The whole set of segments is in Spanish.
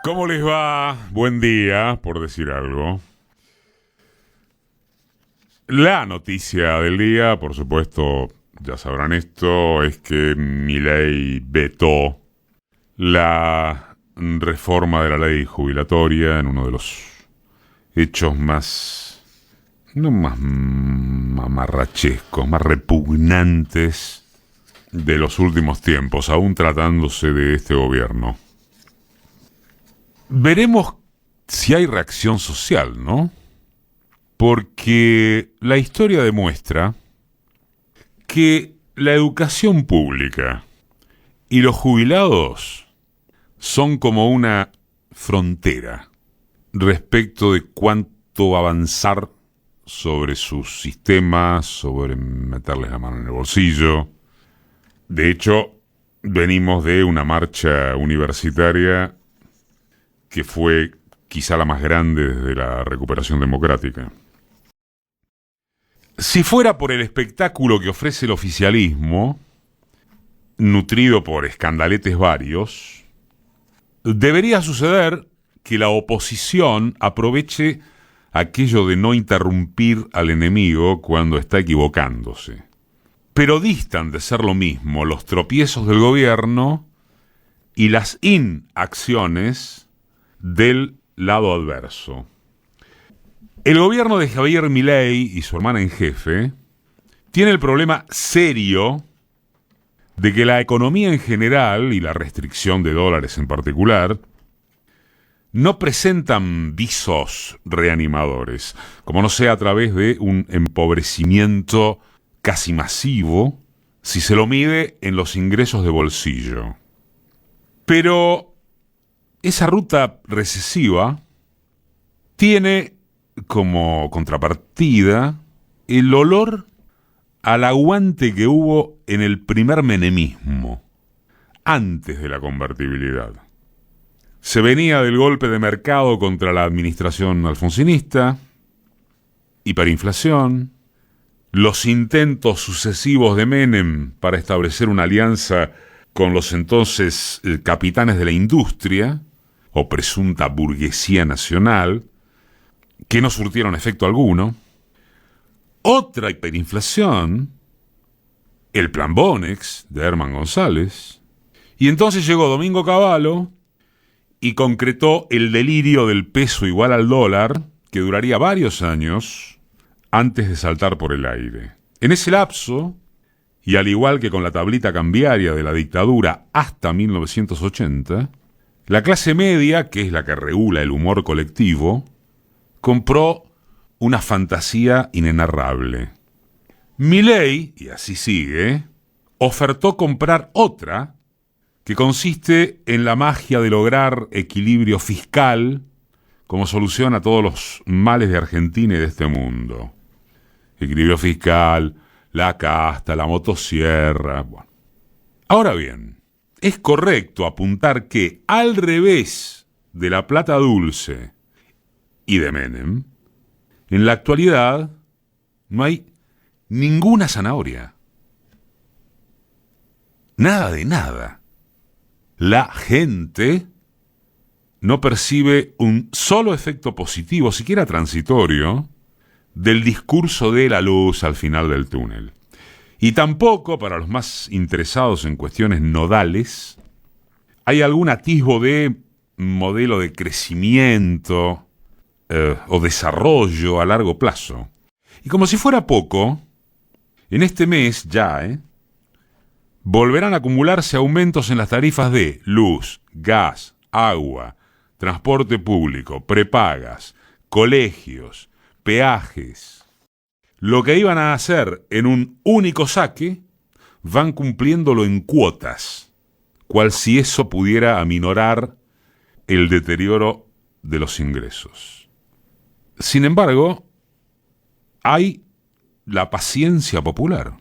¿Cómo les va? Buen día, por decir algo. La noticia del día, por supuesto, ya sabrán esto, es que Milei vetó la reforma de la ley jubilatoria en uno de los hechos más, no más mamarrachescos, más repugnantes de los últimos tiempos, aún tratándose de este gobierno. Veremos si hay reacción social, ¿no? Porque la historia demuestra que la educación pública y los jubilados son como una frontera respecto de cuánto avanzar sobre sus sistemas, sobre meterles la mano en el bolsillo. De hecho, venimos de una marcha universitaria que fue quizá la más grande desde la recuperación democrática. Si fuera por el espectáculo que ofrece el oficialismo, nutrido por escandaletes varios, debería suceder que la oposición aproveche aquello de no interrumpir al enemigo cuando está equivocándose. Pero distan de ser lo mismo los tropiezos del gobierno y las inacciones del lado adverso. El gobierno de Javier Milei y su hermana en jefe tiene el problema serio de que la economía en general y la restricción de dólares en particular no presentan visos reanimadores, como no sea a través de un empobrecimiento casi masivo si se lo mide en los ingresos de bolsillo. Pero esa ruta recesiva tiene como contrapartida el olor al aguante que hubo en el primer menemismo, antes de la convertibilidad. Se venía del golpe de mercado contra la administración alfonsinista, hiperinflación, los intentos sucesivos de Menem para establecer una alianza con los entonces capitanes de la industria, o presunta burguesía nacional, que no surtieron efecto alguno. Otra hiperinflación, el plan Bonex de Herman González, y entonces llegó Domingo Cavallo y concretó el delirio del peso igual al dólar, que duraría varios años antes de saltar por el aire. En ese lapso, y al igual que con la tablita cambiaria de la dictadura hasta 1980, la clase media, que es la que regula el humor colectivo, compró una fantasía inenarrable. Milei, y así sigue, ofertó comprar otra que consiste en la magia de lograr equilibrio fiscal como solución a todos los males de Argentina y de este mundo. Equilibrio fiscal, la casta, la motosierra. Bueno. Ahora bien, es correcto apuntar que, al revés de la plata dulce y de Menem, en la actualidad no hay ninguna zanahoria. Nada de nada. La gente no percibe un solo efecto positivo, siquiera transitorio, del discurso de la luz al final del túnel. Y tampoco, para los más interesados en cuestiones nodales, hay algún atisbo de modelo de crecimiento o desarrollo a largo plazo. Y como si fuera poco, en este mes ya, volverán a acumularse aumentos en las tarifas de luz, gas, agua, transporte público, prepagas, colegios, peajes. Lo que iban a hacer en un único saque, van cumpliéndolo en cuotas, cual si eso pudiera aminorar el deterioro de los ingresos. Sin embargo, hay la paciencia popular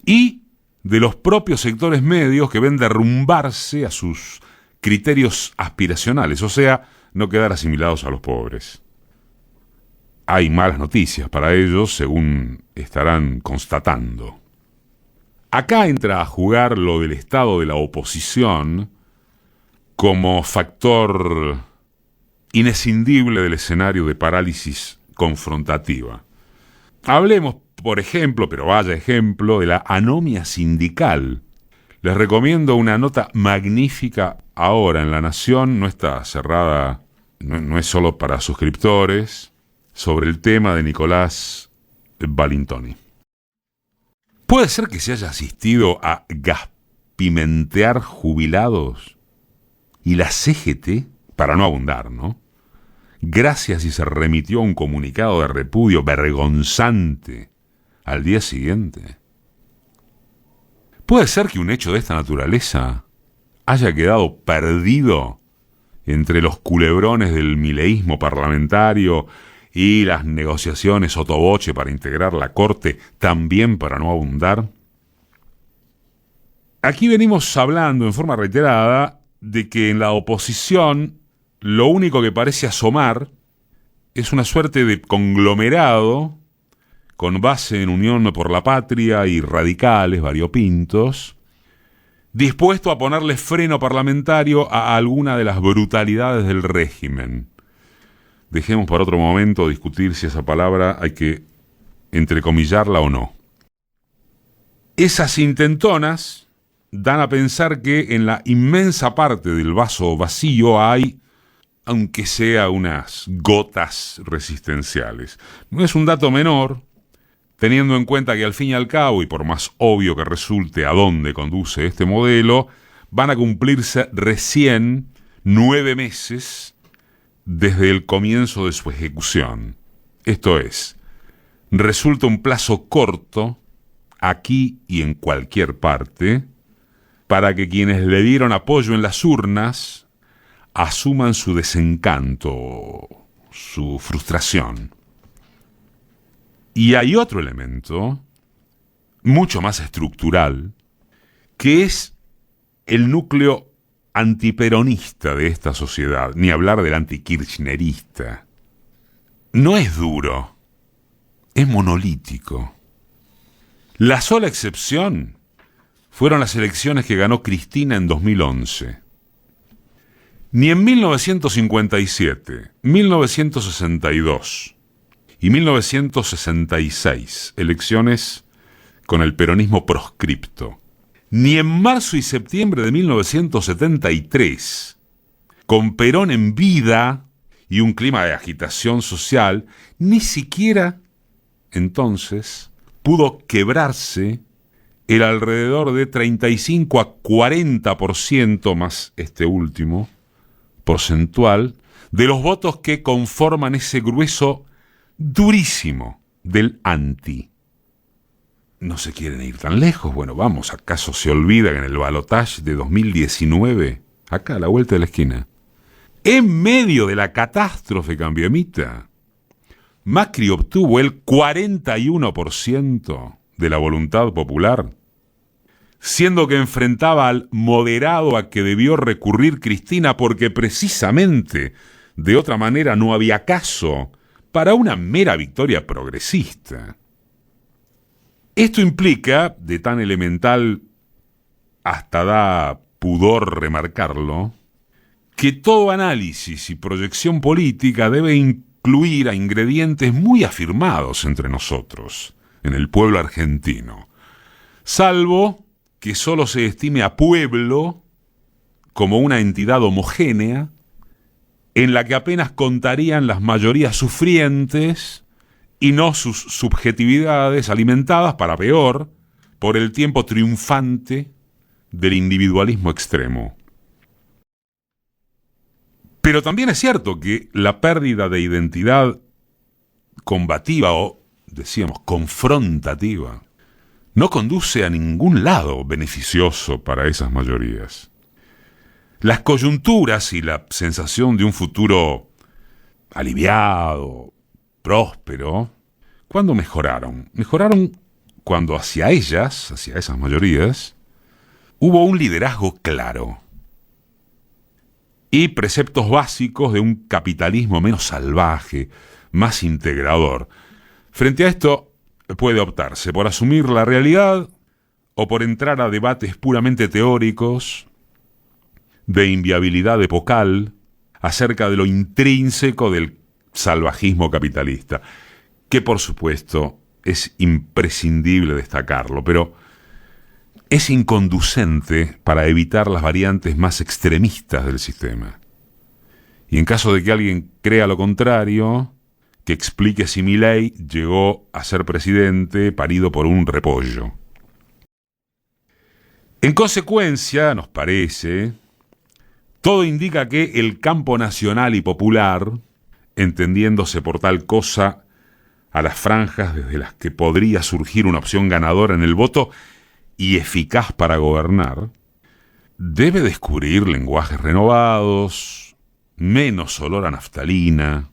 y de los propios sectores medios que ven derrumbarse a sus criterios aspiracionales, o sea, no quedar asimilados a los pobres. Hay malas noticias para ellos, según estarán constatando. Acá entra a jugar lo del estado de la oposición como factor inescindible del escenario de parálisis confrontativa. Hablemos, por ejemplo, pero vaya ejemplo, de la anomia sindical. Les recomiendo una nota magnífica ahora en La Nación, no está cerrada, no es solo para suscriptores, sobre el tema de Nicolás Balintoni. ¿Puede ser que se haya asistido a gaspimentear jubilados? Y la CGT, para no abundar, ¿no? Gracias y se remitió un comunicado de repudio vergonzante al día siguiente. ¿Puede ser que un hecho de esta naturaleza haya quedado perdido entre los culebrones del mileísmo parlamentario y las negociaciones sotoboche para integrar la Corte, también para no abundar? Aquí venimos hablando en forma reiterada de que en la oposición lo único que parece asomar es una suerte de conglomerado con base en Unión por la Patria y radicales variopintos, dispuesto a ponerle freno parlamentario a alguna de las brutalidades del régimen. Dejemos para otro momento discutir si esa palabra hay que entrecomillarla o no. Esas intentonas dan a pensar que en la inmensa parte del vaso vacío hay, aunque sea, unas gotas resistenciales. No es un dato menor, teniendo en cuenta que al fin y al cabo, y por más obvio que resulte a dónde conduce este modelo, van a cumplirse recién 9 meses desde el comienzo de su ejecución. Esto es, resulta un plazo corto, aquí y en cualquier parte, para que quienes le dieron apoyo en las urnas asuman su desencanto, su frustración. Y hay otro elemento, mucho más estructural, que es el núcleo antiperonista de esta sociedad, ni hablar del antikirchnerista. No es duro, es monolítico. La sola excepción fueron las elecciones que ganó Cristina en 2011. Ni en 1957, 1962 y 1966, elecciones con el peronismo proscripto, ni en marzo y septiembre de 1973, con Perón en vida y un clima de agitación social, ni siquiera entonces pudo quebrarse el alrededor de 35 a 40% más este último porcentual de los votos que conforman ese grueso durísimo del anti. ¿No se quieren ir tan lejos? Bueno, vamos, ¿acaso se olvidan en el balotaje de 2019? Acá, a la vuelta de la esquina. En medio de la catástrofe cambiamita, Macri obtuvo el 41% de la voluntad popular, siendo que enfrentaba al moderado a que debió recurrir Cristina porque precisamente de otra manera no había caso para una mera victoria progresista. Esto implica, de tan elemental hasta da pudor remarcarlo, que todo análisis y proyección política debe incluir a ingredientes muy afirmados entre nosotros, en el pueblo argentino, salvo que solo se estime a pueblo como una entidad homogénea en la que apenas contarían las mayorías sufrientes y no sus subjetividades alimentadas, para peor, por el tiempo triunfante del individualismo extremo. Pero también es cierto que la pérdida de identidad combativa o, decíamos, confrontativa, no conduce a ningún lado beneficioso para esas mayorías. Las coyunturas y la sensación de un futuro aliviado, próspero, ¿cuándo mejoraron? Mejoraron cuando hacia ellas, hacia esas mayorías, hubo un liderazgo claro y preceptos básicos de un capitalismo menos salvaje, más integrador. Frente a esto, puede optarse por asumir la realidad o por entrar a debates puramente teóricos, de inviabilidad epocal, acerca de lo intrínseco del salvajismo capitalista, que por supuesto es imprescindible destacarlo, pero es inconducente para evitar las variantes más extremistas del sistema. Y en caso de que alguien crea lo contrario, que explique si Milei llegó a ser presidente parido por un repollo. En consecuencia, nos parece, todo indica que el campo nacional y popular, entendiéndose por tal cosa a las franjas desde las que podría surgir una opción ganadora en el voto y eficaz para gobernar, debe descubrir lenguajes renovados, menos olor a naftalina,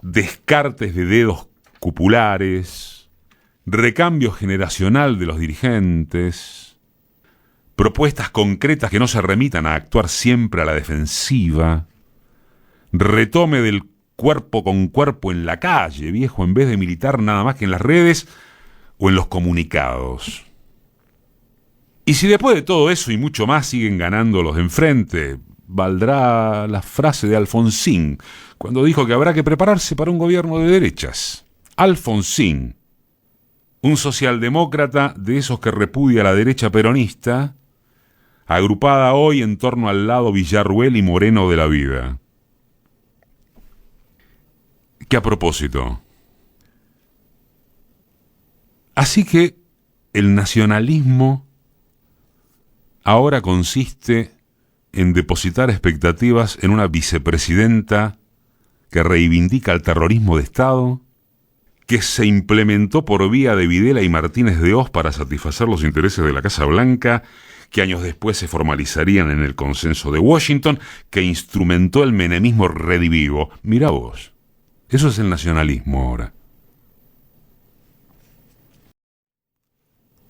descartes de dedos cupulares, recambio generacional de los dirigentes, propuestas concretas que no se remitan a actuar siempre a la defensiva, retome del cuerpo con cuerpo en la calle, viejo, en vez de militar nada más que en las redes o en los comunicados. Y si después de todo eso y mucho más siguen ganando los de enfrente, valdrá la frase de Alfonsín, cuando dijo que habrá que prepararse para un gobierno de derechas. Alfonsín, un socialdemócrata de esos que repudia a la derecha peronista, agrupada hoy en torno al lado Villarruel y Moreno de la vida. Que a propósito, así que el nacionalismo ahora consiste en depositar expectativas en una vicepresidenta que reivindica el terrorismo de Estado, que se implementó por vía de Videla y Martínez de Hoz para satisfacer los intereses de la Casa Blanca, que años después se formalizarían en el consenso de Washington, que instrumentó el menemismo redivivo. Mirá vos, eso es el nacionalismo ahora.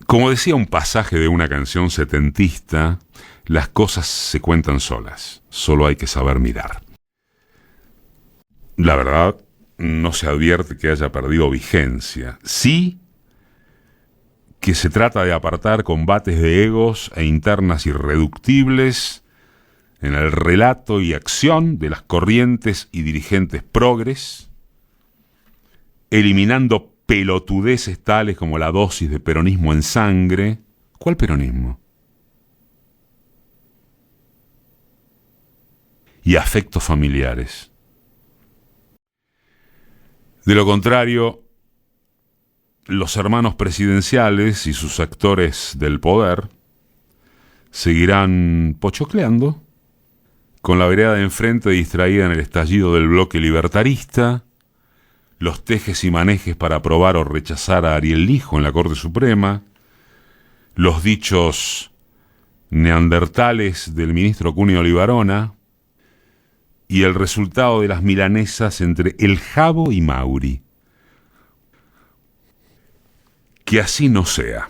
Como decía un pasaje de una canción setentista, las cosas se cuentan solas, solo hay que saber mirar. La verdad, no se advierte que haya perdido vigencia. Sí que se trata de apartar combates de egos e internas irreductibles en el relato y acción de las corrientes y dirigentes progres, eliminando pelotudeces tales como la dosis de peronismo en sangre. ¿Cuál peronismo? Y afectos familiares. De lo contrario, los hermanos presidenciales y sus actores del poder seguirán pochocleando, con la vereda de enfrente distraída en el estallido del bloque libertarista, los tejes y manejes para aprobar o rechazar a Ariel Lijo en la Corte Suprema, los dichos neandertales del ministro Cunio Libarona y el resultado de las milanesas entre El Jabo y Mauri. Que así no sea.